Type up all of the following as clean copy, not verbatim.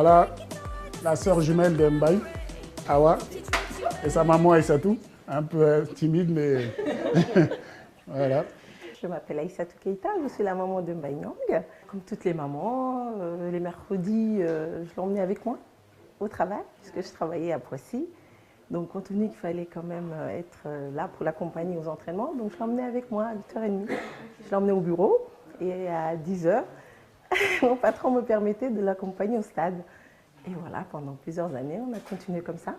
Voilà la sœur jumelle de Mbaye, Awa, et sa maman Aïssatou, un peu timide, mais voilà. Je m'appelle Aïssatou Keïta, je suis la maman de Mbaye Niang. Comme toutes les mamans, les mercredis, je l'emmenais avec moi au travail, puisque je travaillais à Poissy. Donc, compte tenu qu'il fallait quand même être là pour l'accompagner aux entraînements, donc je l'emmenais avec moi à 8h30. Je l'emmenais au bureau et à 10h, mon patron me permettait de l'accompagner au stade. Et voilà, pendant plusieurs années, on a continué comme ça,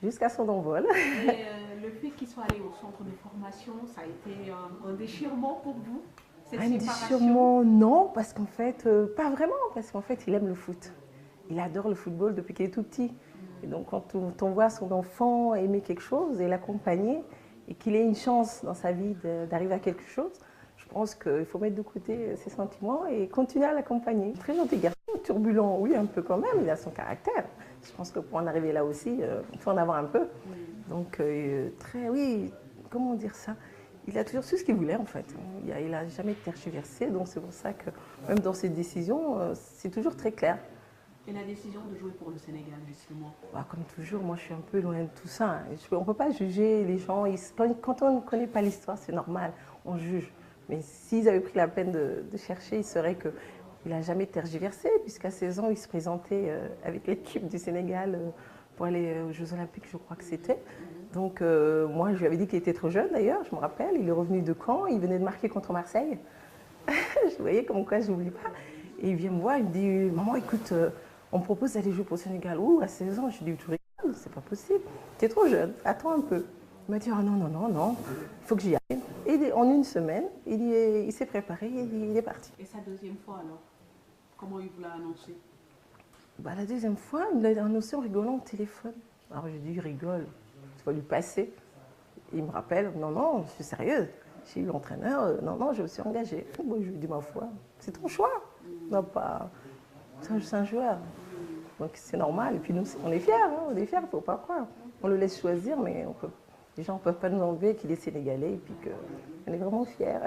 jusqu'à son envol. Et le fait qu'il soit allé au centre de formation, ça a été un déchirement pour vous, cette Un séparation? déchirement, non, parce qu'en fait, pas vraiment, parce qu'en fait, il aime le foot. Il adore le football depuis qu'il est tout petit. Et donc, quand on voit son enfant aimer quelque chose et l'accompagner, et qu'il ait une chance dans sa vie d'arriver à quelque chose, je pense qu'il faut mettre de côté ses sentiments et continuer à l'accompagner. Très gentil garçon, turbulent, oui, un peu quand même, il a son caractère. Je pense que pour en arriver là aussi, il faut en avoir un peu. Donc, très, oui, comment dire ça? Il a toujours su ce qu'il voulait en fait. Il n'a jamais tergiversé, donc c'est pour ça que même dans ses décisions, c'est toujours très clair. Et la décision de jouer pour le Sénégal, justement? Comme toujours, moi je suis un peu loin de tout ça. On ne peut pas juger les gens. Quand on ne connaît pas l'histoire, c'est normal, on juge. Mais s'ils avaient pris la peine de chercher, ils sauraient qu'il n'a jamais tergiversé, puisqu'à 16 ans, il se présentait avec l'équipe du Sénégal pour aller aux Jeux Olympiques, je crois que c'était. Donc moi, je lui avais dit qu'il était trop jeune d'ailleurs, je me rappelle. Il est revenu de Caen, il venait de marquer contre Marseille. Je voyais comme quoi je n'oublie pas. Et il vient me voir, il me dit « Maman, écoute, on me propose d'aller jouer pour le Sénégal. » Ouh, à 16 ans, je lui ai dit « Tu rigoles, c'est pas possible. Tu es trop jeune, attends un peu. » Il m'a dit « Ah non, non, non, non, il faut que j'y aille. » Et en une semaine, il s'est préparé et il est parti. Et sa deuxième fois alors, comment il vous l'a annoncé? La deuxième fois, il me l'a annoncé en rigolant au téléphone. Alors j'ai dit « Il rigole, tu vas lui passer. » Il me rappelle « Non, non, je suis sérieuse. J'ai eu l'entraîneur, non, non, je me suis engagée. » Moi, je lui ai dit « Ma foi, c'est ton choix. Non, pas... C'est un joueur. Donc c'est normal. Et puis nous, on est fiers, hein, on est fiers, il ne faut pas croire. On le laisse choisir, mais les gens ne peuvent pas nous enlever qu'il est sénégalais et puis qu'on est vraiment fiers.